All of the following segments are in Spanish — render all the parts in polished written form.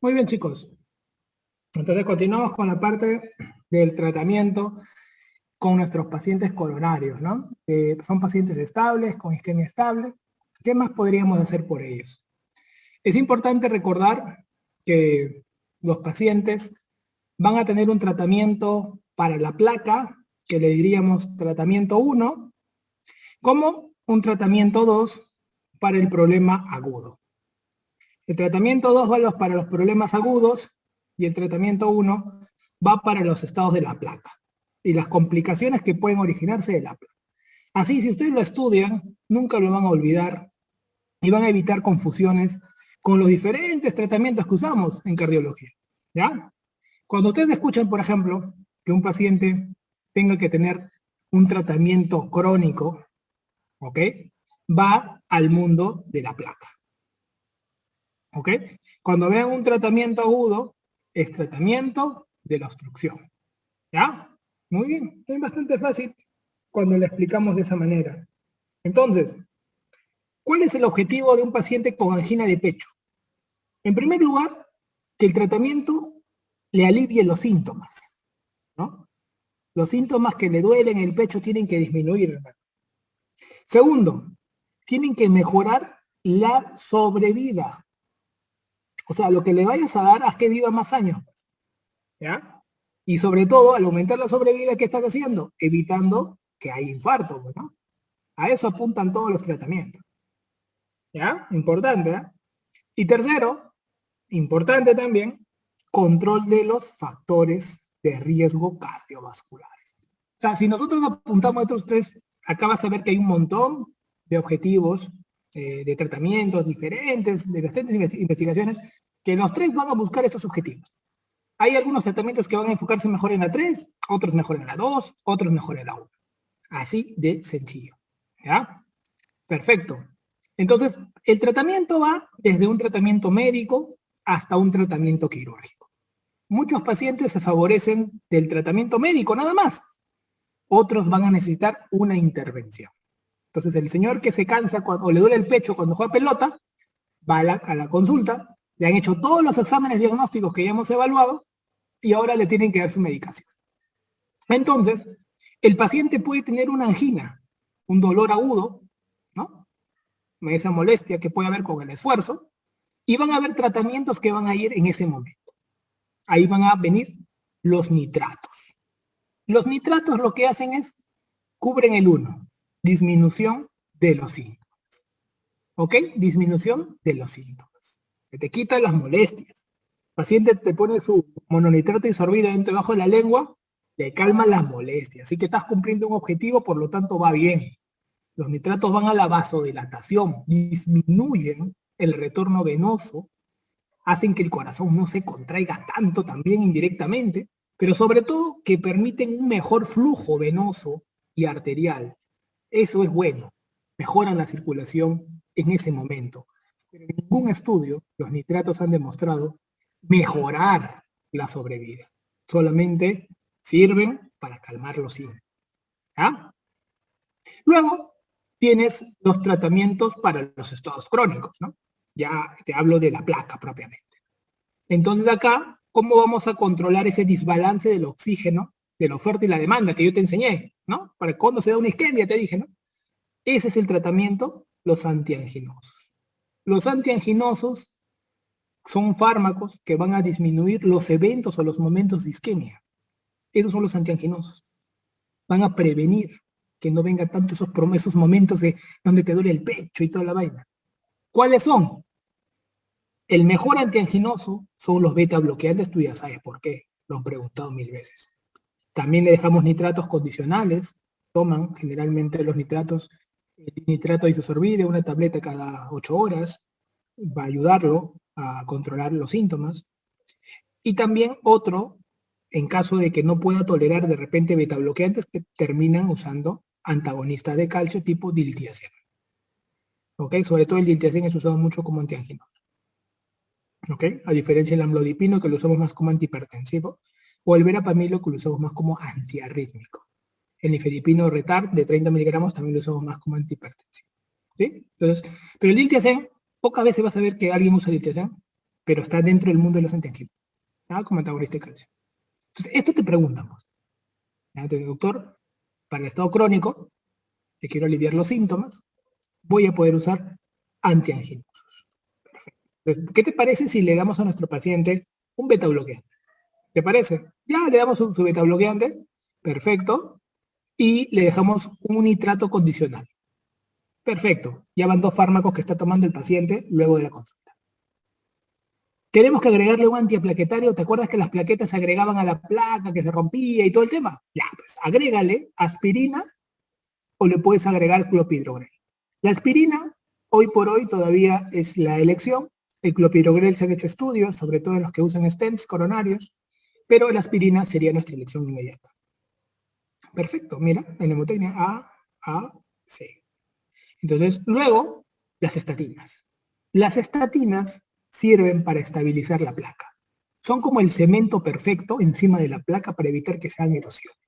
Muy bien, chicos. Entonces continuamos con la parte del tratamiento con nuestros pacientes coronarios, ¿no? Son pacientes estables, con isquemia estable. ¿Qué más podríamos hacer por ellos? Es importante recordar que los pacientes van a tener un tratamiento para la placa, que le diríamos tratamiento 1, como un tratamiento 2 para el problema agudo. El tratamiento 2 va para los problemas agudos y el tratamiento 1 va para los estados de la placa y las complicaciones que pueden originarse de la placa. Así, si ustedes lo estudian, nunca lo van a olvidar y van a evitar confusiones con los diferentes tratamientos que usamos en cardiología, ¿ya? Cuando ustedes escuchan, por ejemplo, que un paciente tenga que tener un tratamiento crónico, ¿ok? Va al mundo de la placa. ¿Ok? Cuando vean un tratamiento agudo, es tratamiento de la obstrucción. ¿Ya? Muy bien, es bastante fácil cuando le explicamos de esa manera. Entonces, ¿cuál es el objetivo de un paciente con angina de pecho? En primer lugar, que el tratamiento le alivie los síntomas, ¿no? Los síntomas que le duelen en el pecho tienen que disminuir, hermano. Segundo, tienen que mejorar la sobrevida. O sea, lo que le vayas a dar, haz que viva más años. ¿Ya? Y sobre todo, al aumentar la sobrevida, ¿qué estás haciendo? Evitando que haya infarto, ¿no? A eso apuntan todos los tratamientos. ¿Ya? Importante, ¿eh? Y tercero, importante también, control de los factores de riesgo cardiovasculares. O sea, si nosotros apuntamos a estos tres, acá vas a ver que hay un montón de objetivos, de tratamientos diferentes, de diferentes investigaciones, que los tres van a buscar estos objetivos. Hay algunos tratamientos que van a enfocarse mejor en la 3, otros mejor en la 2, otros mejor en la 1. Así de sencillo. ¿Ya? Perfecto. Entonces, el tratamiento va desde un tratamiento médico hasta un tratamiento quirúrgico. Muchos pacientes se favorecen del tratamiento médico nada más. Otros van a necesitar una intervención. Entonces, el señor que se cansa o le duele el pecho cuando juega pelota, va a la consulta, le han hecho todos los exámenes diagnósticos que ya hemos evaluado y ahora le tienen que dar su medicación. Entonces, el paciente puede tener una angina, un dolor agudo, ¿no? Esa molestia que puede haber con el esfuerzo, y van a haber tratamientos que van a ir en ese momento. Ahí van a venir los nitratos. Los nitratos lo que hacen es, cubren el 1, disminución de los síntomas. ¿Ok? Disminución de los síntomas. Se te quitan las molestias. El paciente te pone su mononitrato disolvido debajo de la lengua, le calma las molestias. Así que estás cumpliendo un objetivo, por lo tanto va bien. Los nitratos van a la vasodilatación, disminuyen el retorno venoso, hacen que el corazón no se contraiga tanto también indirectamente, pero sobre todo que permiten un mejor flujo venoso y arterial. Eso es bueno, mejoran la circulación en ese momento. Pero en ningún estudio los nitratos han demostrado mejorar la sobrevida. Solamente sirven para calmar los síntomas. ¿Ah? Luego tienes los tratamientos para los estados crónicos, ¿no? Ya te hablo de la placa propiamente. Entonces acá, ¿cómo vamos a controlar ese desbalance del oxígeno, de la oferta y la demanda que yo te enseñé, ¿no? Para cuando se da una isquemia, te dije, ¿no? Ese es el tratamiento, los antianginosos. Los antianginosos son fármacos que van a disminuir los eventos o los momentos de isquemia. Esos son los antianginosos. Van a prevenir que no vengan tanto esos momentos de donde te duele el pecho y toda la vaina. ¿Cuáles son? El mejor antianginoso son los beta bloqueantes, tú ya sabes por qué, lo han preguntado 1000 veces. También le dejamos nitratos condicionales, toman generalmente los nitratos, nitrato de isosorbide, una tableta cada 8 horas, va a ayudarlo a controlar los síntomas. Y también otro, en caso de que no pueda tolerar de repente beta bloqueantes, que terminan usando antagonistas de calcio tipo diltiazem. ¿Ok? Sobre todo el diltiazem es usado mucho como antianginoso. ¿Ok? A diferencia del amlodipino, que lo usamos más como antihipertensivo, o el verapamilo, que lo usamos más como antiarrítmico. El nifedipino retard de 30 miligramos también lo usamos más como antihipertensivo. ¿Sí? Entonces, pero el diltiazem, pocas veces vas a ver que alguien usa diltiazem. pero está dentro del mundo de los antiangiolíticos, ¿ya? Como antagonista de calcio. Entonces, esto te preguntamos. Entonces, doctor, para el estado crónico, que quiero aliviar los síntomas, voy a poder usar antianginosos. Perfecto. Entonces, ¿qué te parece si le damos a nuestro paciente un beta bloqueante? ¿Te parece? Ya le damos su beta bloqueante, perfecto, y le dejamos un nitrato condicional. Perfecto, ya van 2 fármacos que está tomando el paciente luego de la consulta. Tenemos que agregarle un antiplaquetario. ¿Te acuerdas que las plaquetas se agregaban a la placa, que se rompía y todo el tema? Ya, pues agrégale aspirina o le puedes agregar clopidogrel. La aspirina, hoy por hoy, todavía es la elección. El clopidogrel se han hecho estudios, sobre todo en los que usan stents coronarios, pero la aspirina sería nuestra elección inmediata. Perfecto, mira, en nemotecnia A, C. Entonces, luego, las estatinas. Las estatinas sirven para estabilizar la placa. Son como el cemento perfecto encima de la placa para evitar que se hagan erosiones.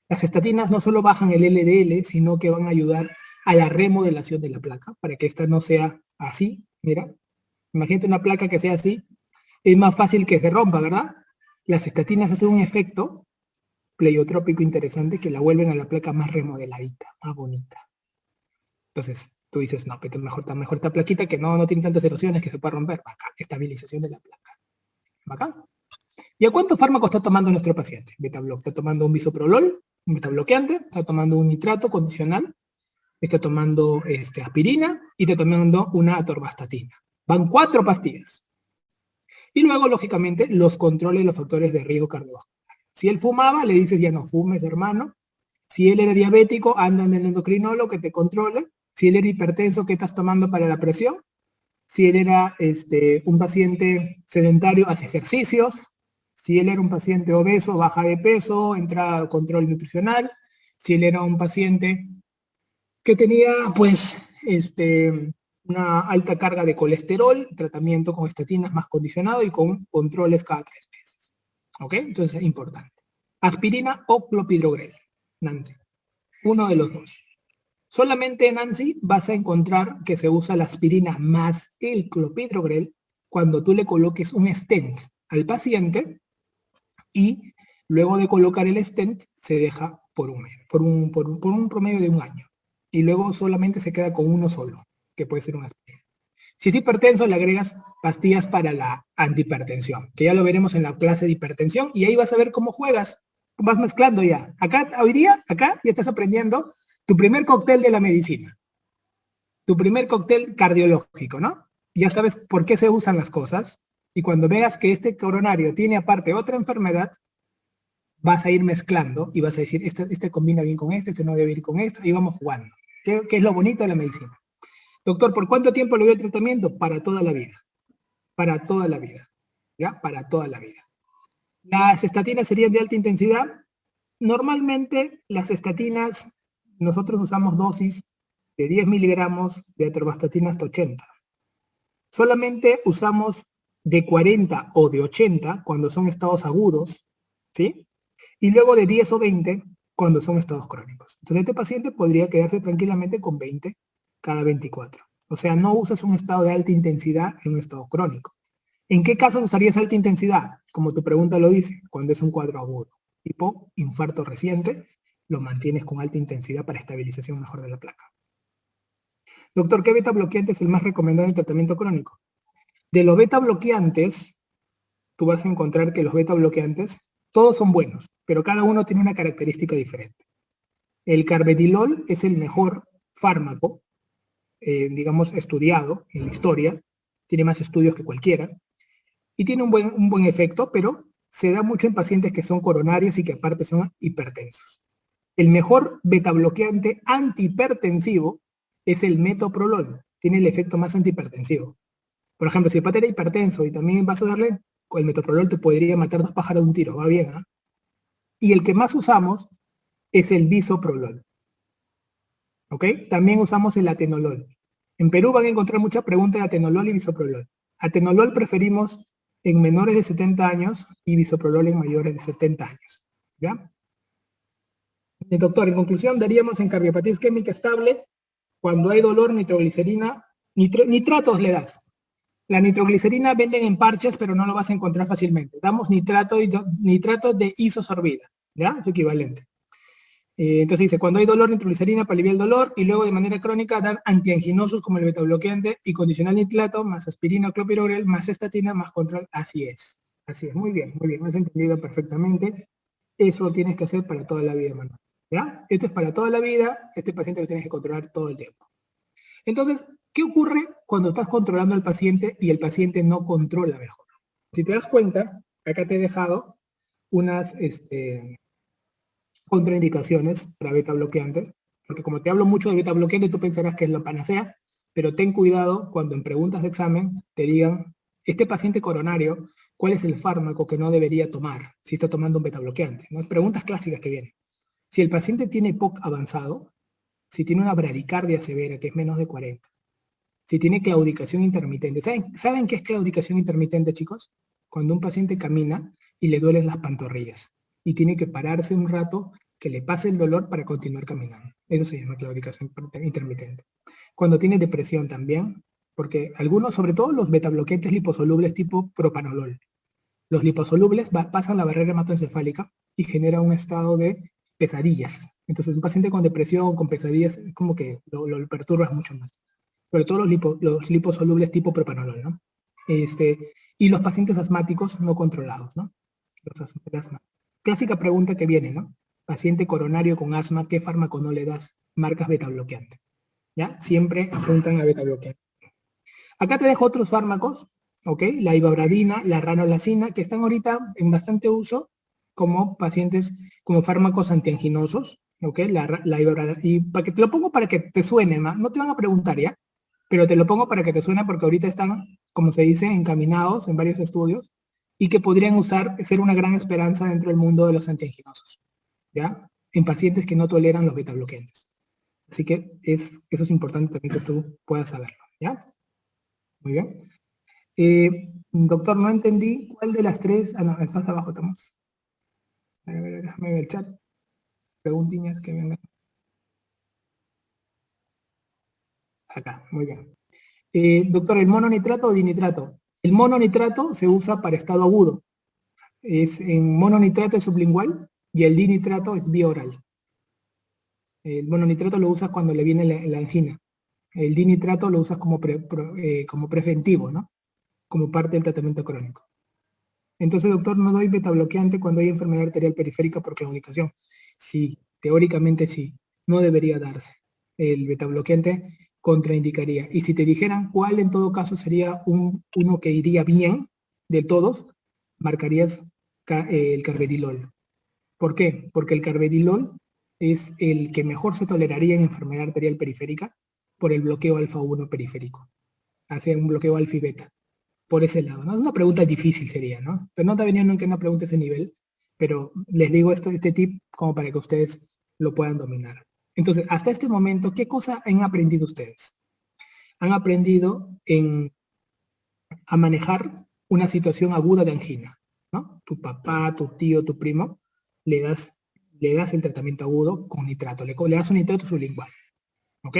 Las estatinas no solo bajan el LDL, sino que van a ayudar a la remodelación de la placa, para que esta no sea así. Mira, imagínate una placa que sea así, es más fácil que se rompa, ¿verdad? Las estatinas hacen un efecto pleiotrópico interesante que la vuelven a la placa más remodeladita, más bonita. Entonces, tú dices, no, pero está mejor esta plaquita que no tiene tantas erosiones que se puede romper. Bacán, estabilización de la placa. Bacán. ¿Y a cuántos fármacos está tomando nuestro paciente? Betabloc. Está tomando un bisoprolol, un betabloqueante, está tomando un nitrato condicional, está tomando aspirina y está tomando una atorvastatina. Van 4 pastillas. Y luego, lógicamente, los controles de los factores de riesgo cardiovascular. Si él fumaba, le dices, ya no fumes, hermano. Si él era diabético, anda en el endocrinólogo que te controle. Si él era hipertenso, ¿qué estás tomando para la presión? Si él era un paciente sedentario, hace ejercicios. Si él era un paciente obeso, baja de peso, entra a control nutricional. Si él era un paciente que tenía, pues, una alta carga de colesterol, tratamiento con estatinas más condicionado y con controles cada 3 meses. ¿Ok? Entonces es importante. Aspirina o clopidogrel, Nancy. Uno de los dos. Solamente, Nancy, vas a encontrar que se usa la aspirina más el clopidogrel cuando tú le coloques un stent al paciente y luego de colocar el stent se deja por un promedio de 1 año. Y luego solamente se queda con uno solo, que puede ser una aspirina. Si es hipertenso, le agregas pastillas para la antihipertensión, que ya lo veremos en la clase de hipertensión, y ahí vas a ver cómo juegas. Vas mezclando ya. Hoy día, ya estás aprendiendo tu primer cóctel de la medicina. Tu primer cóctel cardiológico, ¿no? Ya sabes por qué se usan las cosas, y cuando veas que este coronario tiene aparte otra enfermedad, vas a ir mezclando y vas a decir, este combina bien con este no debe ir con esto, y vamos jugando. ¿Qué es lo bonito de la medicina? Doctor, ¿por cuánto tiempo le doy el tratamiento? Para toda la vida. Para toda la vida. ¿Ya? Para toda la vida. ¿Las estatinas serían de alta intensidad? Normalmente las estatinas, nosotros usamos dosis de 10 miligramos de atorvastatina hasta 80. Solamente usamos de 40 o de 80 cuando son estados agudos, ¿sí? Y luego de 10 o 20 cuando son estados crónicos. Entonces este paciente podría quedarse tranquilamente con 20 cada 24. O sea, no usas un estado de alta intensidad en un estado crónico. ¿En qué casos usarías alta intensidad? Como tu pregunta lo dice, cuando es un cuadro agudo, tipo infarto reciente, lo mantienes con alta intensidad para estabilización mejor de la placa. Doctor, ¿qué beta bloqueante es el más recomendado en el tratamiento crónico? De los beta bloqueantes, tú vas a encontrar que los beta bloqueantes, todos son buenos, pero cada uno tiene una característica diferente. El carvedilol es el mejor fármaco, digamos, estudiado en la historia, tiene más estudios que cualquiera, y tiene un buen efecto, pero se da mucho en pacientes que son coronarios y que aparte son hipertensos. El mejor beta bloqueante antihipertensivo es el metoprolol, tiene el efecto más antihipertensivo. Por ejemplo, si el paciente era hipertenso y también vas a darle, con el metoprolol te podría matar 2 pájaros de un tiro, va bien, ¿eh? Y el que más usamos es el bisoprolol. ¿Ok? También usamos el atenolol. En Perú van a encontrar muchas preguntas de atenolol y bisoprolol. Atenolol preferimos en menores de 70 años y bisoprolol en mayores de 70 años. ¿Ya? Doctor, en conclusión, daríamos en cardiopatía isquémica estable cuando hay dolor, nitroglicerina, nitratos le das. La nitroglicerina venden en parches, pero no lo vas a encontrar fácilmente. Damos nitrato de isosorbida, ¿ya? Es equivalente. Entonces dice, cuando hay dolor, nitroglicerina para aliviar el dolor, y luego de manera crónica dan antianginosos como el betabloqueante y condicional nitrato, más aspirina o clopidogrel, más estatina, más control. Así es, muy bien, has entendido perfectamente. Eso lo tienes que hacer para toda la vida, Manuel, ¿ya? Esto es para toda la vida, este paciente lo tienes que controlar todo el tiempo. Entonces, ¿qué ocurre cuando estás controlando al paciente y el paciente no controla mejor? Si te das cuenta, acá te he dejado unas contraindicaciones para beta bloqueante, porque como te hablo mucho de beta bloqueante, tú pensarás que es la panacea, pero ten cuidado cuando en preguntas de examen te digan, este paciente coronario, ¿cuál es el fármaco que no debería tomar si está tomando un beta bloqueante? ¿No? Preguntas clásicas que vienen. Si el paciente tiene POC avanzado, si tiene una bradicardia severa, que es menos de 40, si tiene claudicación intermitente. ¿Saben qué es claudicación intermitente, chicos? Cuando un paciente camina y le duelen las pantorrillas y tiene que pararse un rato, que le pase el dolor para continuar caminando. Eso se llama claudicación intermitente. Cuando tiene depresión también, porque algunos, sobre todo los betabloqueantes liposolubles tipo propanolol, los liposolubles pasan la barrera hematoencefálica y genera un estado de pesadillas. Entonces, un paciente con depresión, con pesadillas, es como que lo perturbas mucho más. Sobre todo los liposolubles tipo propanolol, ¿no? Y los pacientes asmáticos no controlados, ¿no? Asma. Clásica pregunta que viene, ¿no? Paciente coronario con asma, ¿qué fármaco no le das? Marcas beta bloqueante. ¿Ya? Siempre apuntan a beta bloqueante. Acá te dejo otros fármacos, ¿ok? La ibabradina, la ranolacina, que están ahorita en bastante uso como pacientes, como fármacos antianginosos, ¿ok? Y para que te lo pongo para que te suene, no te van a preguntar, ¿ya? Pero te lo pongo para que te suene porque ahorita están, como se dice, encaminados en varios estudios y que podrían ser una gran esperanza dentro del mundo de los antianginosos, ¿ya? En pacientes que no toleran los betabloqueantes. Así que eso es importante también que tú puedas saberlo, ¿ya? Muy bien. Doctor, no entendí cuál de las tres. Ah, no, más abajo estamos. A ver, déjame ver el chat. Preguntiñas que vengan. Acá, muy bien. Doctor, ¿el mononitrato o dinitrato? El mononitrato se usa para estado agudo. En mononitrato es sublingual y el dinitrato es vía oral. El mononitrato lo usas cuando le viene la angina. El dinitrato lo usas como preventivo, ¿no? Como parte del tratamiento crónico. Entonces, doctor, no doy betabloqueante cuando hay enfermedad arterial periférica por claudicación. Sí, teóricamente sí, no debería darse. El betabloqueante contraindicaría. Y si te dijeran cuál en todo caso sería uno que iría bien de todos, marcarías el carvedilol. ¿Por qué? Porque el carvedilol es el que mejor se toleraría en enfermedad arterial periférica por el bloqueo alfa-1 periférico. Hace un bloqueo alfa y beta por ese lado, ¿no? Una pregunta difícil sería, ¿no? Pero no te ha venido nunca una pregunta de ese nivel, pero les digo este tip como para que ustedes lo puedan dominar. Entonces, hasta este momento, ¿qué cosa han aprendido ustedes? Han aprendido a manejar una situación aguda de angina, ¿no? Tu papá, tu tío, tu primo, le das el tratamiento agudo con nitrato, le das un nitrato sublingual, ¿ok?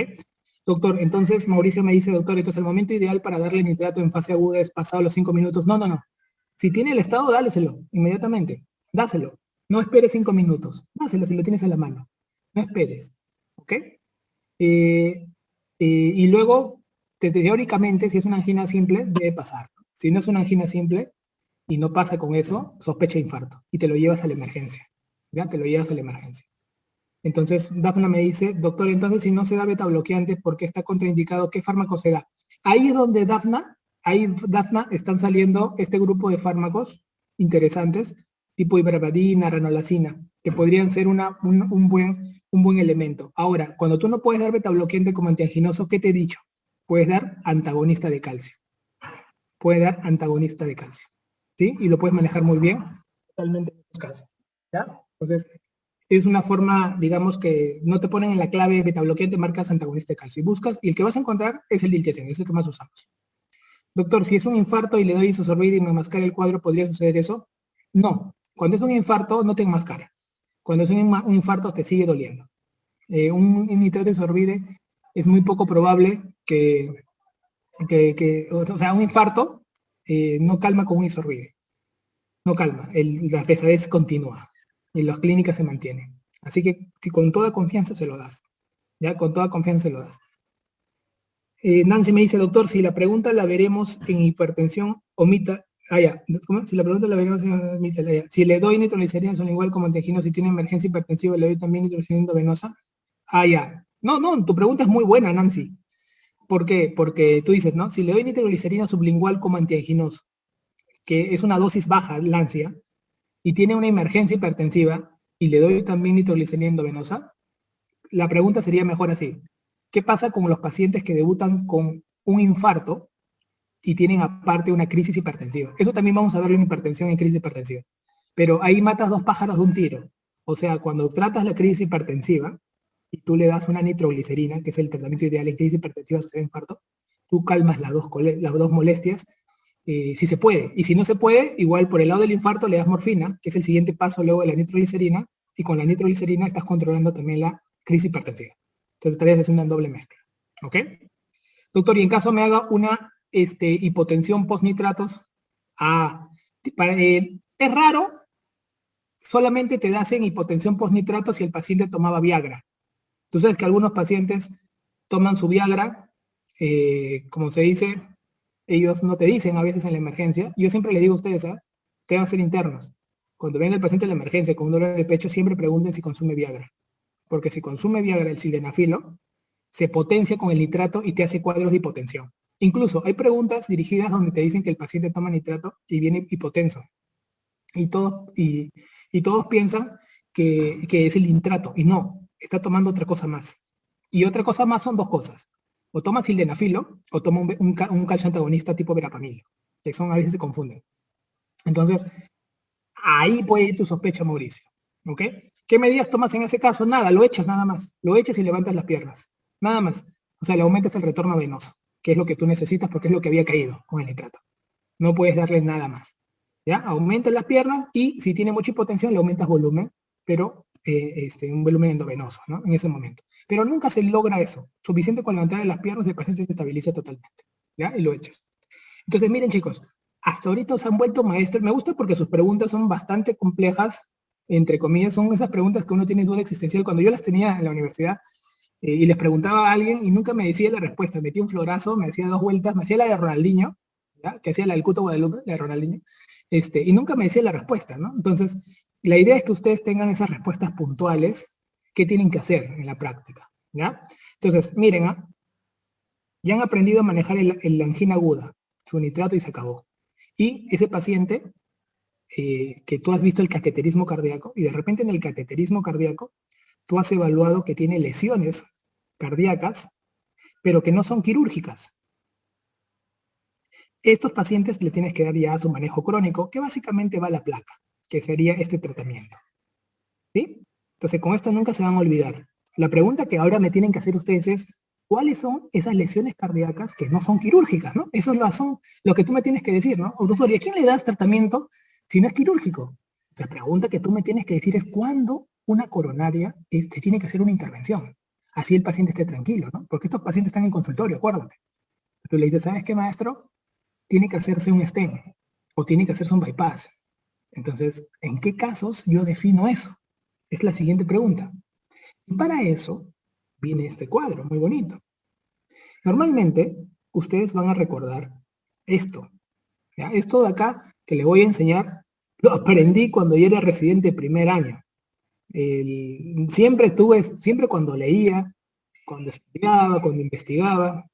Doctor, entonces Mauricio me dice, doctor, entonces el momento ideal para darle nitrato en fase aguda es pasado los 5 minutos. No, no, no. Si tiene el estado, dáleselo inmediatamente. Dáselo. No esperes 5 minutos. Dáselo si lo tienes en la mano. No esperes. ¿Ok? Y luego, teóricamente, si es una angina simple, debe pasar. Si no es una angina simple y no pasa con eso, sospecha infarto y te lo llevas a la emergencia. ¿Ya? Te lo llevas a la emergencia. Entonces, Dafna me dice, doctor, entonces si no se da beta bloqueante, ¿por qué está contraindicado? ¿Qué fármaco se da? Ahí es donde Dafna, están saliendo este grupo de fármacos interesantes, tipo ibabradina, ranolacina, que podrían ser un buen elemento. Ahora, cuando tú no puedes dar beta bloqueante como antianginoso, ¿qué te he dicho? Puedes dar antagonista de calcio. Puedes dar antagonista de calcio. ¿Sí? Y lo puedes manejar muy bien, totalmente en estos casos. ¿Ya? Entonces, es una forma, digamos, que no te ponen en la clave betabloqueante, marcas antagonista de calcio. Y buscas, y el que vas a encontrar es el diltiazem, es el que más usamos. Doctor, si es un infarto y le doy isosorbida y me enmascara el cuadro, ¿podría suceder eso? No. Cuando es un infarto, no te enmascara. Cuando es un infarto, te sigue doliendo. Un nitrato de isosorbide es muy poco probable que o sea, un infarto no calma con un isorbide, no calma, la pesadez continúa y las clínicas se mantienen. Así que si con toda confianza se lo das, ya con toda confianza se lo das. Nancy me dice, doctor, si la pregunta la veremos en hipertensión, omita, ya, ¿cómo? Si la pregunta la veremos en omítala, ya. Si le doy nitroglicerina son igual como antiangino, si tiene emergencia hipertensiva le doy también nitroglicerina endovenosa. Ya. No, tu pregunta es muy buena, Nancy. ¿Por qué? Porque tú dices, ¿no? Si le doy nitroglicerina sublingual como antianginoso, que es una dosis baja, lancia, y tiene una emergencia hipertensiva, y le doy también nitroglicerina endovenosa, la pregunta sería mejor así. ¿Qué pasa con los pacientes que debutan con un infarto y tienen aparte una crisis hipertensiva? Eso también vamos a verlo en hipertensión y crisis hipertensiva. Pero ahí matas dos pájaros de un tiro. O sea, cuando tratas la crisis hipertensiva y tú le das una nitroglicerina, que es el tratamiento ideal en crisis hipertensiva asociada a infarto, tú calmas las dos molestias, si se puede. Y si no se puede, igual por el lado del infarto le das morfina, que es el siguiente paso luego de la nitroglicerina, y con la nitroglicerina estás controlando también la crisis hipertensiva. Entonces estarías haciendo una doble mezcla. ¿Ok? Doctor, y en caso me haga una hipotensión post-nitratos, es raro, solamente te hacen hipotensión post-nitratos si el paciente tomaba Viagra. Tú sabes que algunos pacientes toman su Viagra, como se dice, ellos no te dicen a veces en la emergencia. Yo siempre les digo a ustedes, ustedes van a ser internos. Cuando venga el paciente a la emergencia con un dolor de pecho, siempre pregunten si consume Viagra. Porque si consume Viagra, el sildenafilo, se potencia con el nitrato y te hace cuadros de hipotensión. Incluso hay preguntas dirigidas donde te dicen que el paciente toma nitrato y viene hipotenso. Y todos piensan que es el nitrato. Y no, está tomando otra cosa más. Y otra cosa más son dos cosas. O toma sildenafilo o toma un calcio antagonista tipo verapamil, que son a veces se confunden. Entonces, ahí puede ir tu sospecha, Mauricio. ¿Ok? ¿Qué medidas tomas en ese caso? Nada, lo echas nada más. Lo echas y levantas las piernas. Nada más. O sea, le aumentas el retorno venoso, que es lo que tú necesitas porque es lo que había caído con el nitrato. No puedes darle nada más. ¿Ya? Aumentas las piernas y si tiene mucha hipotensión le aumentas volumen, pero un volumen endovenoso, ¿no? En ese momento. Pero nunca se logra eso. Suficiente con levantar las piernas y el paciente se estabiliza totalmente. ¿Ya? Y lo echas. Entonces, miren chicos, hasta ahorita se han vuelto maestros. Me gusta porque sus preguntas son bastante complejas, entre comillas, son esas preguntas que uno tiene duda existencial. Cuando yo las tenía en la universidad y les preguntaba a alguien y nunca me decía la respuesta, metía un florazo, me hacía dos vueltas, me hacía la de Ronaldinho, ¿ya? Que hacía la del Cuto Guadalupe, la de Ronaldinho, y nunca me decía la respuesta, ¿no? Entonces, la idea es que ustedes tengan esas respuestas puntuales que tienen que hacer en la práctica, ¿ya? Entonces, miren, ya han aprendido a manejar la angina aguda, su nitrato y se acabó. Y ese paciente, que tú has visto el cateterismo cardíaco, y de repente en el cateterismo cardíaco, tú has evaluado que tiene lesiones cardíacas, pero que no son quirúrgicas. Estos pacientes le tienes que dar ya su manejo crónico, que básicamente va a la placa, que sería este tratamiento. ¿Sí? Entonces, con esto nunca se van a olvidar. La pregunta que ahora me tienen que hacer ustedes es, ¿cuáles son esas lesiones cardíacas que no son quirúrgicas, ¿no? Eso son lo que tú me tienes que decir, ¿no? O doctor, ¿y a quién le das tratamiento si no es quirúrgico? La pregunta que tú me tienes que decir es cuándo una coronaria tiene que hacer una intervención. Así el paciente esté tranquilo, ¿no? Porque estos pacientes están en consultorio, acuérdate. Tú le dices, ¿sabes qué, maestro? Tiene que hacerse un stent o tiene que hacerse un bypass. Entonces, ¿en qué casos yo defino eso? Es la siguiente pregunta. Y para eso viene este cuadro, muy bonito. Normalmente, ustedes van a recordar esto. ¿Ya? Esto de acá que les voy a enseñar, lo aprendí cuando yo era residente primer año. Siempre cuando leía, cuando estudiaba, cuando investigaba,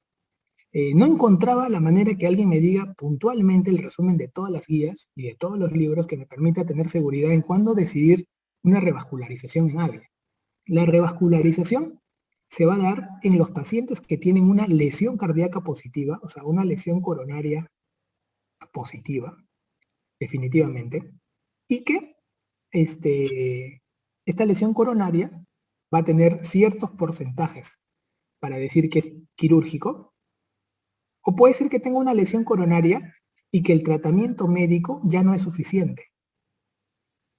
no encontraba la manera que alguien me diga puntualmente el resumen de todas las guías y de todos los libros que me permita tener seguridad en cuándo decidir una revascularización en alguien. La revascularización se va a dar en los pacientes que tienen una lesión cardíaca positiva, o sea, una lesión coronaria positiva, definitivamente, y que esta lesión coronaria va a tener ciertos porcentajes para decir que es quirúrgico, o puede ser que tenga una lesión coronaria y que el tratamiento médico ya no es suficiente.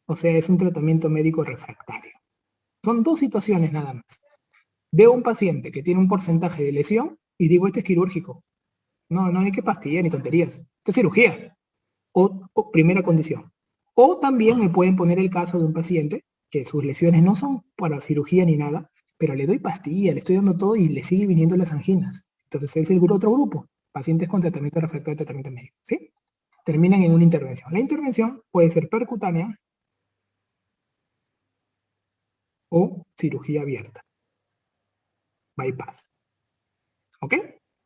O sea, es un tratamiento médico refractario. Son dos situaciones nada más. Veo un paciente que tiene un porcentaje de lesión y digo, este es quirúrgico. No, no hay que pastillas ni tonterías. Esto es cirugía. O primera condición. O también me pueden poner el caso de un paciente que sus lesiones no son para cirugía ni nada, pero le doy pastilla, le estoy dando todo y le sigue viniendo las anginas. Entonces es el otro grupo, pacientes con tratamiento refractario de tratamiento médico, ¿sí? Terminan en una intervención. La intervención puede ser percutánea o cirugía abierta, bypass, ¿ok?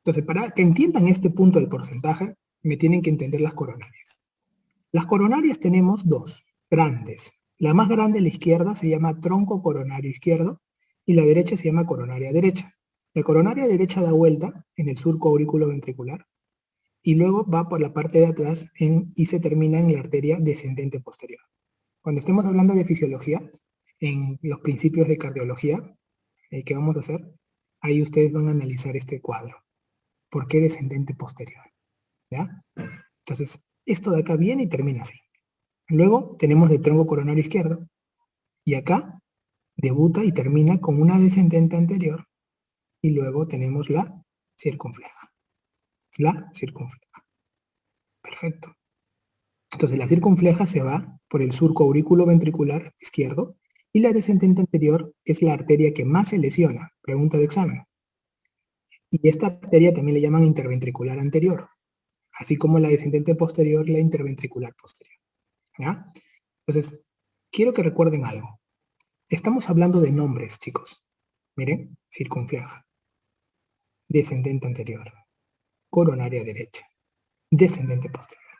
Entonces, para que entiendan este punto del porcentaje, me tienen que entender las coronarias. Las coronarias tenemos dos, grandes. La más grande a la izquierda se llama tronco coronario izquierdo y la derecha se llama coronaria derecha. La coronaria derecha da vuelta en el surco auriculoventricular y luego va por la parte de atrás y se termina en la arteria descendente posterior. Cuando estemos hablando de fisiología, en los principios de cardiología que vamos a hacer, ahí ustedes van a analizar este cuadro. ¿Por qué descendente posterior? ¿Ya? Entonces, esto de acá viene y termina así. Luego tenemos el tronco coronario izquierdo y acá debuta y termina con una descendente anterior y luego tenemos la circunfleja. La circunfleja. Perfecto. Entonces la circunfleja se va por el surco auriculoventricular izquierdo y la descendente anterior es la arteria que más se lesiona. Pregunta de examen. Y esta arteria también le llaman interventricular anterior, así como la descendente posterior, la interventricular posterior. ¿Ya? Entonces, quiero que recuerden algo. Estamos hablando de nombres, chicos. Miren, circunfleja, descendente anterior, coronaria derecha, descendente posterior.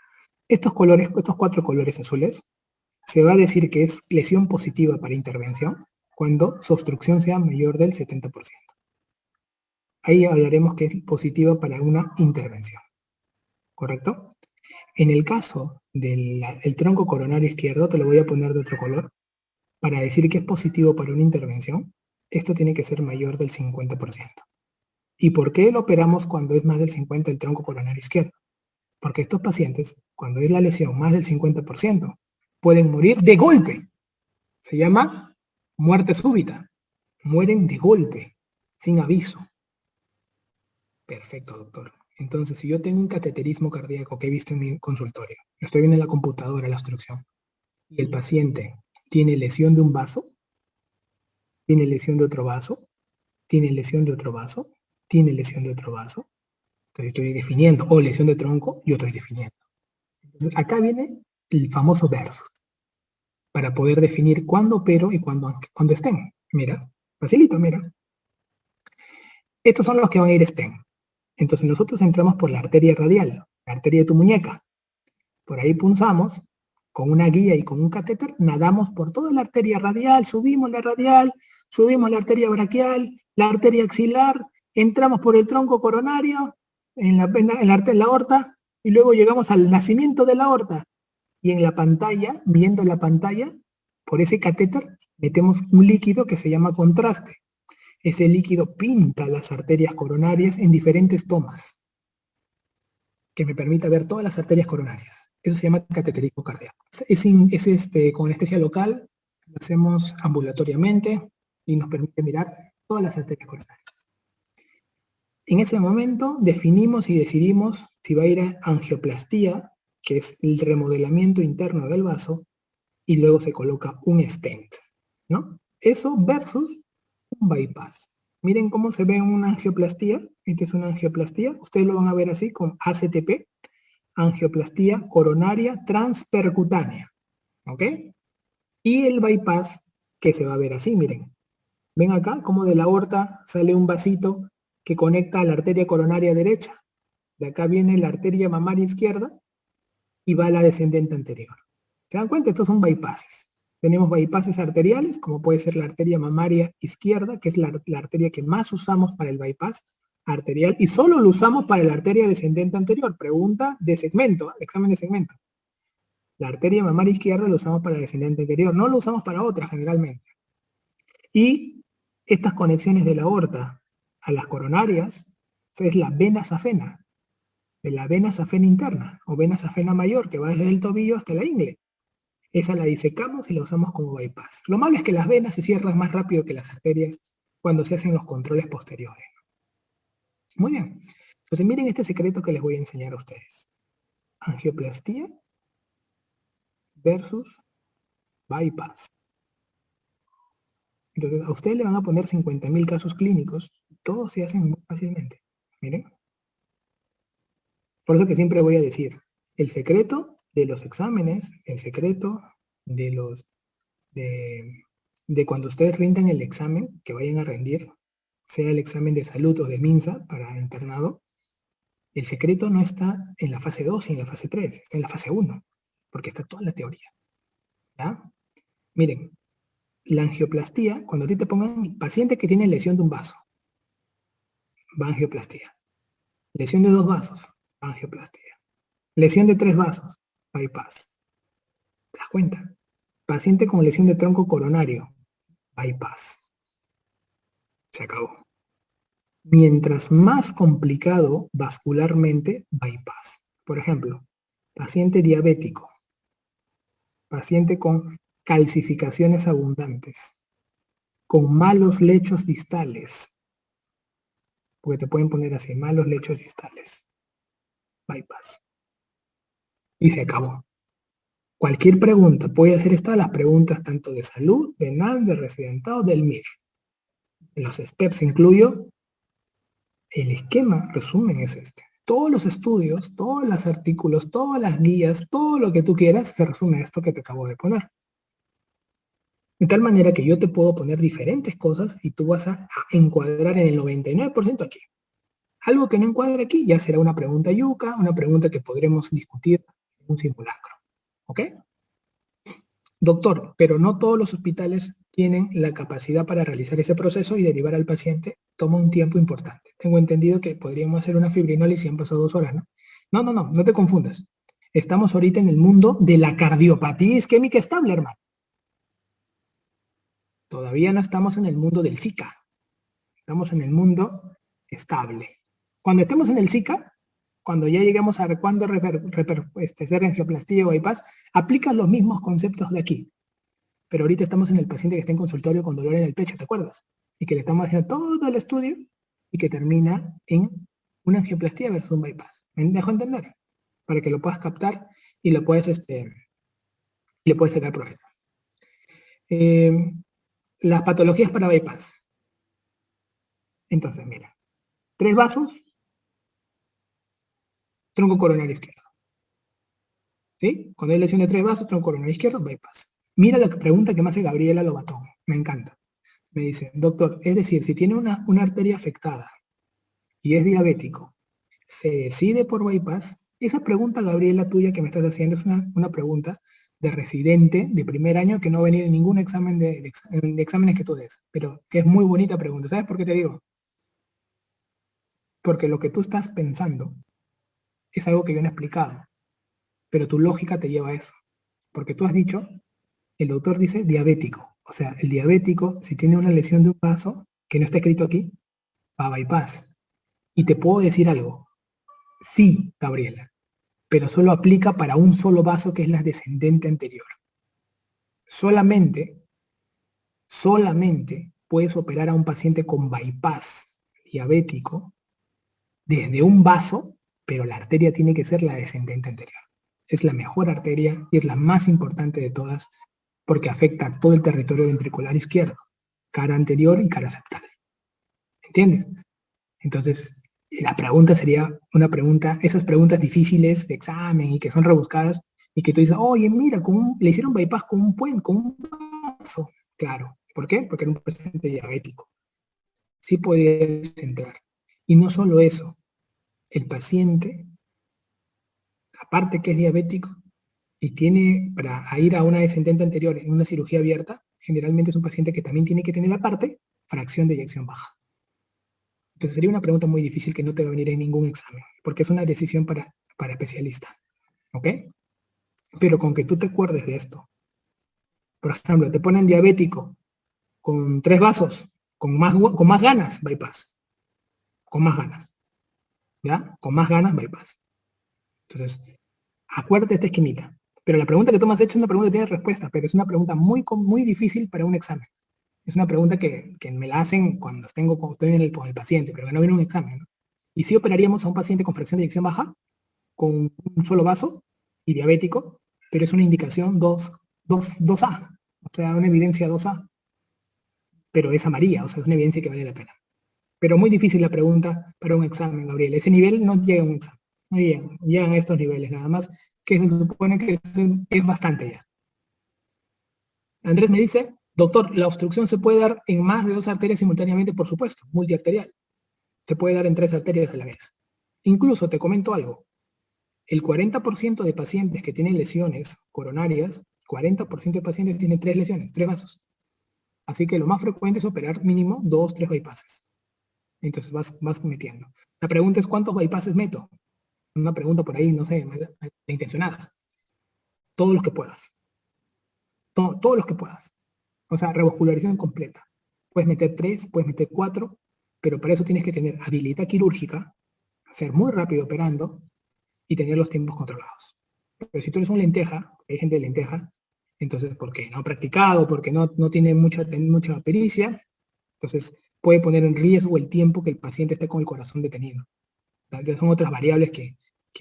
Estos colores, estos cuatro colores azules, se va a decir que es lesión positiva para intervención cuando su obstrucción sea mayor del 70%. Ahí hablaremos que es positiva para una intervención. ¿Correcto? En el caso del tronco coronario izquierdo, te lo voy a poner de otro color, para decir que es positivo para una intervención, esto tiene que ser mayor del 50%. ¿Y por qué lo operamos cuando es más del 50% el tronco coronario izquierdo? Porque estos pacientes, cuando es la lesión más del 50%, pueden morir de golpe. Se llama muerte súbita. Mueren de golpe, sin aviso. Perfecto, doctor. Entonces, si yo tengo un cateterismo cardíaco que he visto en mi consultorio, estoy viendo en la computadora la obstrucción, y el paciente tiene lesión de un vaso, tiene lesión de otro vaso, tiene lesión de otro vaso, tiene lesión de otro vaso, entonces estoy definiendo, o lesión de tronco, yo estoy definiendo. Entonces, acá viene el famoso versus, para poder definir cuándo opero y cuándo estén. Mira, facilito, mira. Estos son los que van a ir estén. Entonces nosotros entramos por la arteria radial, la arteria de tu muñeca. Por ahí punzamos, con una guía y con un catéter, nadamos por toda la arteria radial, subimos la arteria braquial, la arteria axilar, entramos por el tronco coronario, en la aorta, y luego llegamos al nacimiento de la aorta. Y en la pantalla, viendo la pantalla, por ese catéter, metemos un líquido que se llama contraste. Ese líquido pinta las arterias coronarias en diferentes tomas, que me permita ver todas las arterias coronarias. Eso se llama cateterismo cardíaco. Es con anestesia local, lo hacemos ambulatoriamente y nos permite mirar todas las arterias coronarias. En ese momento definimos y decidimos si va a ir a angioplastía, que es el remodelamiento interno del vaso, y luego se coloca un stent, ¿no? Eso versus un bypass. Miren cómo se ve una angioplastía. Esta es una angioplastía. Ustedes lo van a ver así con ACTP, angioplastía coronaria transpercutánea, ¿ok? Y el bypass, que se va a ver así, miren. Ven acá cómo de la aorta sale un vasito que conecta a la arteria coronaria derecha. De acá viene la arteria mamaria izquierda y va a la descendente anterior. ¿Se dan cuenta? Estos son bypasses. Tenemos bypasses arteriales, como puede ser la arteria mamaria izquierda, que es la arteria que más usamos para el bypass arterial, y solo lo usamos para la arteria descendente anterior. Pregunta de segmento, examen de segmento. La arteria mamaria izquierda lo usamos para el descendente anterior, no lo usamos para otra generalmente. Y estas conexiones de la aorta a las coronarias es la vena safena, de la vena safena interna, o vena safena mayor, que va desde el tobillo hasta la ingle. Esa la disecamos y la usamos como bypass. Lo malo es que las venas se cierran más rápido que las arterias cuando se hacen los controles posteriores. Muy bien. Entonces miren este secreto que les voy a enseñar a ustedes. Angioplastía versus bypass. Entonces, a ustedes le van a poner 50.000 casos clínicos, todos se hacen muy fácilmente. Miren. Por eso que siempre voy a decir, el secreto de los exámenes, el secreto de los de cuando ustedes rindan el examen que vayan a rendir, sea el examen de salud o de MINSA para internado, el secreto no está en la fase 2 y en la fase 3, está en la fase 1, porque está toda la teoría. ¿Ya? Miren, la angioplastía, cuando a ti te pongan paciente que tiene lesión de un vaso, va angioplastía. Lesión de 2 vasos, va angioplastía. Lesión de 3 vasos, bypass. ¿Te das cuenta? Paciente con lesión de tronco coronario, bypass. Se acabó. Mientras más complicado vascularmente, bypass. Por ejemplo, paciente diabético, paciente con calcificaciones abundantes, con malos lechos distales, porque te pueden poner así, malos lechos distales, bypass. Y se acabó. Cualquier pregunta, puede hacer estas las preguntas tanto de salud, de NAL, de residentado, del MIR. En los steps incluyo el esquema, resumen es este. Todos los estudios, todos los artículos, todas las guías, todo lo que tú quieras, se resume a esto que te acabo de poner. De tal manera que yo te puedo poner diferentes cosas y tú vas a encuadrar en el 99% aquí. Algo que no encuadre aquí ya será una pregunta yuca, una pregunta que podremos discutir en un simulacro. ¿Ok? Doctor, pero no todos los hospitales tienen la capacidad para realizar ese proceso y derivar al paciente toma un tiempo importante. Tengo entendido que podríamos hacer una fibrinólisis y han pasado 2 horas, ¿no? No te confundas. Estamos ahorita en el mundo de la cardiopatía isquémica estable, hermano. Todavía no estamos en el mundo del Zika. Estamos en el mundo estable. Cuando estemos en el Zika, cuando ya lleguemos a cuándo ser angioplastía o bypass, aplica los mismos conceptos de aquí. Pero ahorita estamos en el paciente que está en consultorio con dolor en el pecho, ¿te acuerdas? Y que le estamos haciendo todo el estudio y que termina en una angioplastía versus un bypass. ¿Me dejo entender? Para que lo puedas captar y lo puedes, le puedes sacar provecho. Las patologías para bypass. Entonces, mira, 3 vasos, tronco coronario izquierdo. ¿Sí? Cuando hay lesión de 3 vasos, tronco coronario izquierdo, bypass. Mira la pregunta que me hace Gabriela Lobatón. Me encanta. Me dice, doctor, es decir, si tiene una arteria afectada y es diabético, ¿se decide por bypass? Esa pregunta, Gabriela, tuya que me estás haciendo es una pregunta de residente de primer año que no ha venido en ningún examen de exámenes que tú des, pero que es muy bonita pregunta. ¿Sabes por qué te digo? Porque lo que tú estás pensando es algo que yo no he explicado, pero tu lógica te lleva a eso. Porque tú has dicho, el doctor dice diabético. O sea, el diabético, si tiene una lesión de un vaso, que no está escrito aquí, va a bypass. Y te puedo decir algo. Sí, Gabriela, pero solo aplica para un solo vaso que es la descendente anterior. Solamente puedes operar a un paciente con bypass diabético desde un vaso, pero la arteria tiene que ser la descendente anterior. Es la mejor arteria y es la más importante de todas porque afecta a todo el territorio ventricular izquierdo, cara anterior y cara septal. ¿Entiendes? Entonces, la pregunta sería una pregunta, esas preguntas difíciles de examen y que son rebuscadas y que tú dices, oye, mira, le hicieron bypass con un puente, con un vaso. Claro. ¿Por qué? Porque era un paciente diabético. Sí puedes entrar. Y no solo eso, el paciente, aparte que es diabético y tiene para ir a una descendente anterior en una cirugía abierta, generalmente es un paciente que también tiene que tener aparte fracción de eyección baja. Entonces sería una pregunta muy difícil que no te va a venir en ningún examen, porque es una decisión para especialista. ¿Ok? Pero con que tú te acuerdes de esto. Por ejemplo, te ponen diabético con 3 vasos, con más ganas, bypass. Con más ganas. ¿Ya? Con más ganas, bypass. Entonces, acuérdate de esta esquinita. Pero la pregunta que tú me has hecho es una pregunta que tiene respuesta, pero es una pregunta muy difícil para un examen. Es una pregunta que me la hacen cuando estoy con el paciente, pero que no viene un examen, ¿no? Y sí operaríamos a un paciente con fracción de eyección baja, con un solo vaso y diabético, pero es una indicación 2A, o sea, una evidencia 2A, pero es amarilla, o sea, es una evidencia que vale la pena. Pero muy difícil la pregunta para un examen, Gabriel. Ese nivel no llega a un examen. No llegan a estos niveles nada más, que se supone que es bastante ya. Andrés me dice, doctor, la obstrucción se puede dar en más de 2 arterias simultáneamente, por supuesto, multiarterial. Se puede dar en 3 arterias a la vez. Incluso te comento algo. El 40% de pacientes que tienen lesiones coronarias, 40% de pacientes tienen 3 lesiones, 3 vasos. Así que lo más frecuente es operar mínimo 2, 3 bypasses. Entonces vas metiendo. La pregunta es, ¿cuántos bypasses meto? Una pregunta por ahí, no sé, intencionada. Todos los que puedas. Todos los que puedas. O sea, revascularización completa. Puedes meter 3, puedes meter 4, pero para eso tienes que tener habilidad quirúrgica, ser muy rápido operando y tener los tiempos controlados. Pero si tú eres un lenteja, hay gente de lenteja, entonces porque no ha practicado, porque no tiene mucha pericia, entonces puede poner en riesgo el tiempo que el paciente esté con el corazón detenido. Entonces son otras variables que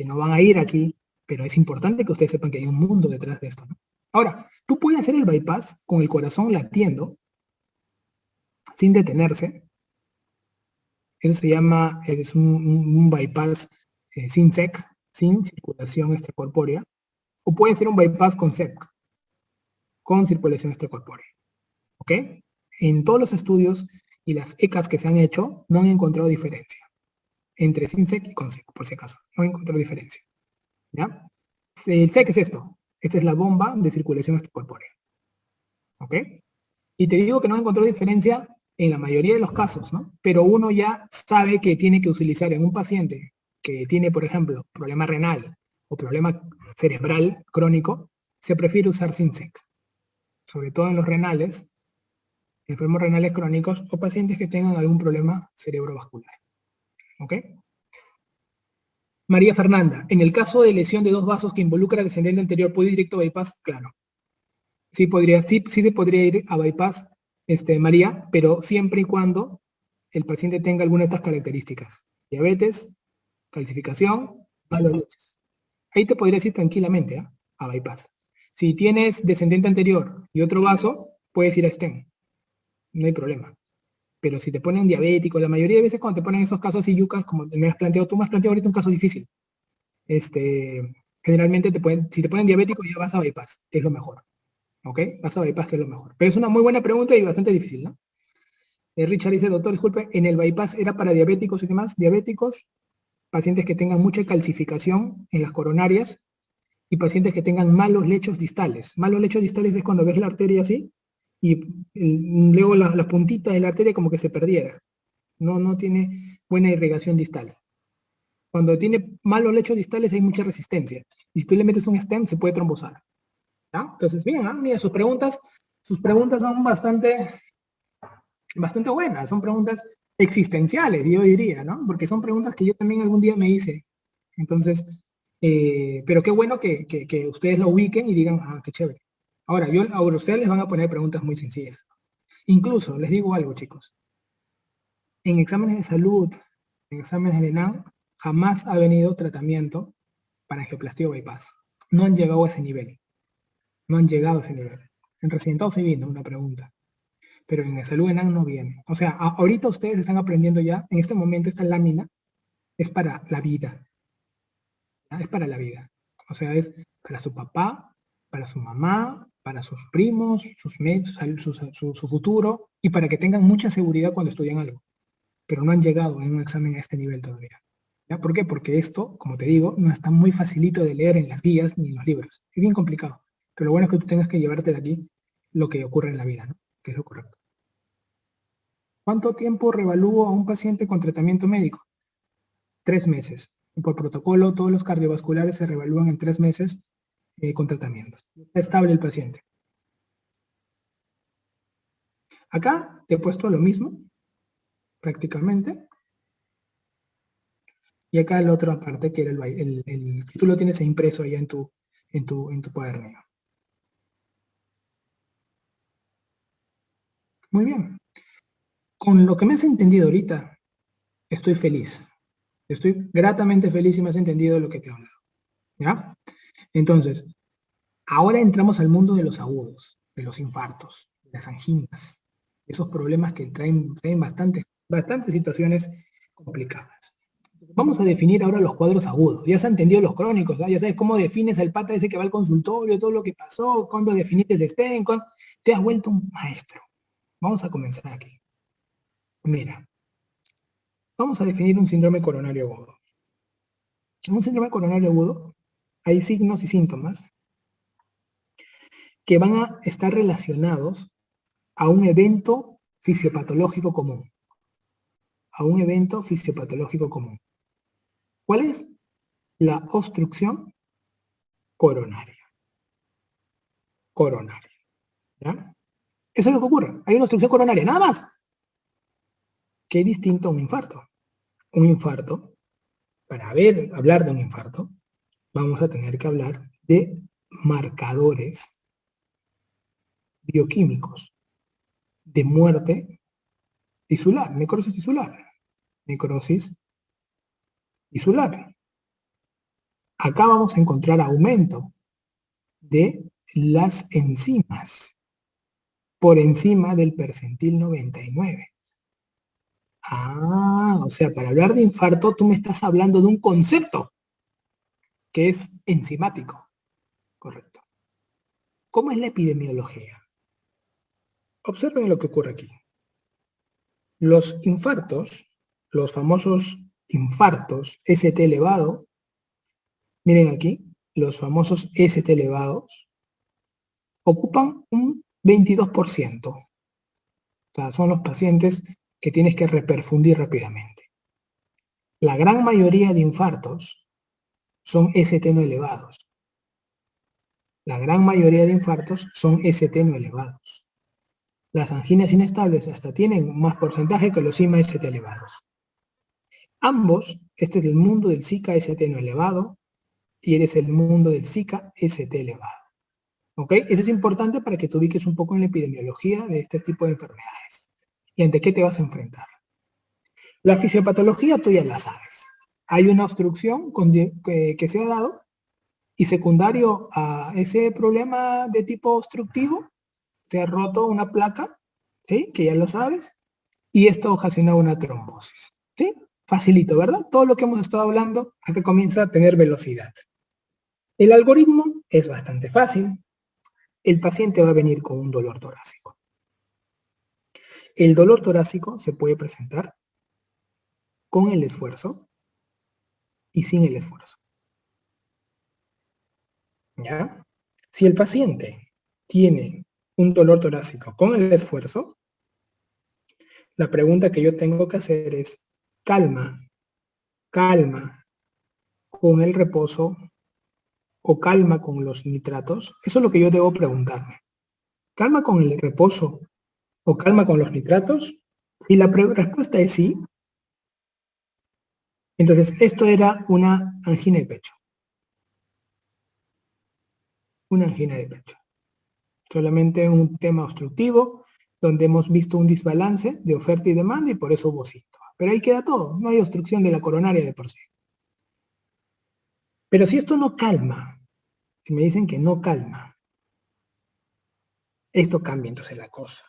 no van a ir aquí, pero es importante que ustedes sepan que hay un mundo detrás de esto, ¿no? Ahora, tú puedes hacer el bypass con el corazón latiendo, sin detenerse. Eso se llama, es un bypass sin SEC, sin circulación extracorpórea, o puede ser un bypass con SEC, con circulación extracorpórea. ¿Ok? En todos los estudios y las ECAs que se han hecho, no han encontrado diferencia entre sin SEC y con SEC, por si acaso. No han encontrado diferencia. ¿Ya? El SEC es esto. Esta es la bomba de circulación extracorpórea. ¿Ok? Y te digo que no encontró diferencia en la mayoría de los casos, ¿no? Pero uno ya sabe que tiene que utilizar en un paciente que tiene, por ejemplo, problema renal o problema cerebral crónico, se prefiere usar SYNSEC, sobre todo en los renales, enfermos renales crónicos o pacientes que tengan algún problema cerebrovascular. ¿Ok? María Fernanda, en el caso de lesión de 2 vasos que involucra descendente anterior, ¿puede ir directo a bypass? Claro. Sí, sí se podría ir a bypass, María, pero siempre y cuando el paciente tenga alguna de estas características. Diabetes, calcificación, malos leches. Ahí te podrías ir tranquilamente, ¿eh? A bypass. Si tienes descendente anterior y otro vaso, puedes ir a stent. No hay problema. Pero si te ponen diabético, la mayoría de veces cuando te ponen esos casos así yucas, como me has planteado, tú me has planteado ahorita un caso difícil. Generalmente si te ponen diabético ya vas a bypass, que es lo mejor. ¿Ok? Vas a bypass, que es lo mejor. Pero es una muy buena pregunta y bastante difícil, ¿no? Richard dice, doctor, disculpe, en el bypass era para diabéticos y demás, diabéticos, pacientes que tengan mucha calcificación en las coronarias y pacientes que tengan malos lechos distales. Malos lechos distales es cuando ves la arteria así y luego la puntita de la arteria como que se perdiera. No tiene buena irrigación distal. Cuando tiene malos lechos distales hay mucha resistencia. Y si tú le metes un stent se puede trombosar. ¿Ya? Entonces, bien, ¿no? Mira, sus preguntas son bastante buenas, son preguntas existenciales, yo diría, ¿no? Porque son preguntas que yo también algún día me hice. Entonces, pero qué bueno que ustedes lo ubiquen y digan, ah, qué chévere. Ahora ustedes les van a poner preguntas muy sencillas. Incluso, les digo algo, chicos. En exámenes de salud, en exámenes de ENAM, jamás ha venido tratamiento para angioplastia o bypass. No han llegado a ese nivel. No han llegado a ese nivel. En residentado sí vino una pregunta, pero en el salud ENAM no viene. O sea, ahorita ustedes están aprendiendo ya, en este momento esta lámina es para la vida, ¿ya? Es para la vida. O sea, es para su papá, para su mamá, para sus primos, su futuro, y para que tengan mucha seguridad cuando estudian algo. Pero no han llegado en un examen a este nivel todavía. ¿Ya? ¿Por qué? Porque esto, como te digo, no está muy facilito de leer en las guías ni en los libros. Es bien complicado. Pero lo bueno es que tú tengas que llevarte de aquí lo que ocurre en la vida, ¿no? Que es lo correcto. ¿Cuánto tiempo revalúo a un paciente con tratamiento médico? 3 meses. Y por protocolo, todos los cardiovasculares se revalúan en 3 meses con tratamientos. Está estable el paciente. Acá te he puesto lo mismo, prácticamente. Y acá la otra parte, que era que tú lo tienes impreso allá en tu cuaderno. Muy bien. Con lo que me has entendido ahorita, estoy feliz. Estoy gratamente feliz si me has entendido lo que te he hablado. ¿Ya? Entonces, ahora entramos al mundo de los agudos, de los infartos, de las anginas, esos problemas que traen bastantes situaciones complicadas. Vamos a definir ahora los cuadros agudos. Ya se han entendido los crónicos, ¿no? Ya sabes cómo defines al pata ese que va al consultorio, todo lo que pasó, cuándo definiste el STEM, te has vuelto un maestro. Vamos a comenzar aquí. Mira, vamos a definir un síndrome coronario agudo. En un síndrome coronario agudo hay signos y síntomas que van a estar relacionados a un evento fisiopatológico común. A un evento fisiopatológico común. ¿Cuál es? La obstrucción coronaria. Coronaria. ¿Ya? Eso es lo que ocurre. Hay una obstrucción coronaria, nada más. ¿Qué distinto a un infarto? Un infarto, para hablar de un infarto, vamos a tener que hablar de marcadores bioquímicos de muerte tisular, necrosis tisular. Necrosis tisular. Acá vamos a encontrar aumento de las enzimas por encima del percentil 99. O sea, para hablar de infarto, tú me estás hablando de un concepto que es enzimático. Correcto. ¿Cómo es la epidemiología? Observen lo que ocurre aquí. Los infartos, los famosos infartos ST elevado, miren aquí, los famosos ST elevados, ocupan un 22%. O sea, son los pacientes que tienes que reperfundir rápidamente. La gran mayoría de infartos son ST no elevados. La gran mayoría de infartos son ST no elevados. Las anginas inestables hasta tienen más porcentaje que los IMA ST elevados. Ambos, este es el mundo del Zika ST no elevado y eres el mundo del Zika ST elevado. ¿Ok? Eso es importante para que te ubiques un poco en la epidemiología de este tipo de enfermedades. ¿Y ante qué te vas a enfrentar? La fisiopatología tú ya la sabes. Hay una obstrucción que se ha dado y secundario a ese problema de tipo obstructivo, se ha roto una placa, ¿sí? Que ya lo sabes, y esto ocasiona una trombosis. ¿Sí? Facilito, ¿verdad? Todo lo que hemos estado hablando acá comienza a tener velocidad. El algoritmo es bastante fácil. El paciente va a venir con un dolor torácico. El dolor torácico se puede presentar con el esfuerzo y sin el esfuerzo. ¿Ya? Si el paciente tiene un dolor torácico con el esfuerzo, la pregunta que yo tengo que hacer es, calma con el reposo o calma con los nitratos. Eso es lo que yo debo preguntarme. ¿Calma con el reposo o calma con los nitratos? Y la respuesta es sí. Entonces, esto era una angina de pecho. Una angina de pecho. Solamente un tema obstructivo donde hemos visto un desbalance de oferta y demanda y por eso hubo síntoma. Pero ahí queda todo. No hay obstrucción de la coronaria de por sí. Pero si esto no calma, si me dicen que no calma, esto cambia entonces la cosa.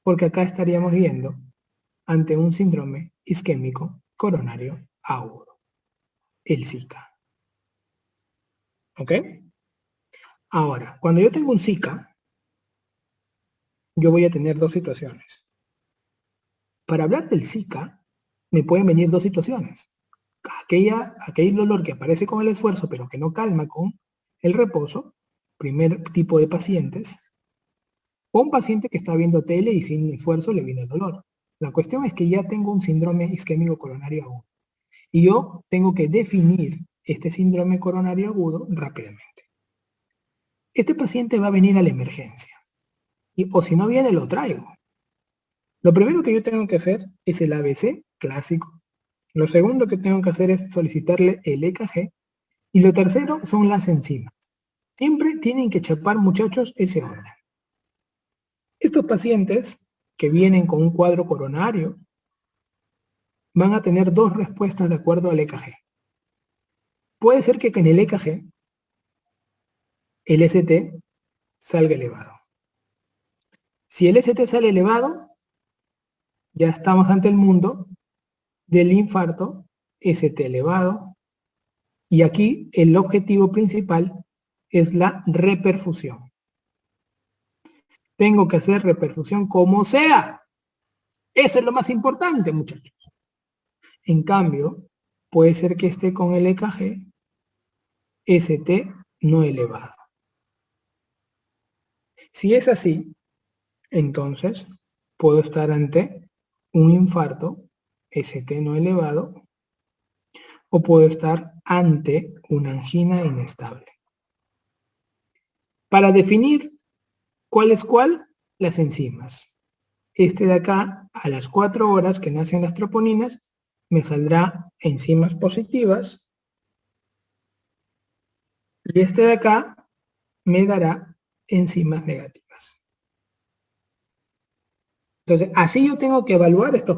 Porque acá estaríamos viendo ante un síndrome isquémico coronario agudo, el Zika. ¿Ok? Ahora, cuando yo tengo un Zika, yo voy a tener dos situaciones. Para hablar del Zika, me pueden venir dos situaciones. Aquel dolor que aparece con el esfuerzo, pero que no calma con el reposo, primer tipo de pacientes, o un paciente que está viendo tele y sin esfuerzo le viene el dolor. La cuestión es que ya tengo un síndrome isquémico coronario agudo. Y yo tengo que definir este síndrome coronario agudo rápidamente. Este paciente va a venir a la emergencia. O si no viene, lo traigo. Lo primero que yo tengo que hacer es el ABC clásico. Lo segundo que tengo que hacer es solicitarle el EKG. Y lo tercero son las enzimas. Siempre tienen que chapar, muchachos, ese orden. Estos pacientes que vienen con un cuadro coronario van a tener dos respuestas de acuerdo al EKG. Puede ser que en el EKG el ST salga elevado. Si el ST sale elevado, ya estamos ante el mundo del infarto, ST elevado, y aquí el objetivo principal es la reperfusión. Tengo que hacer reperfusión como sea. Eso es lo más importante, muchachos. En cambio, puede ser que esté con el EKG ST no elevado. Si es así, entonces puedo estar ante un infarto ST no elevado o puedo estar ante una angina inestable. Para definir cuál es cuál, las enzimas. Este de acá, a las 4 horas que nacen las troponinas, me saldrá enzimas positivas y este de acá me dará enzimas negativas. Entonces, así yo tengo que evaluar estos pacientes.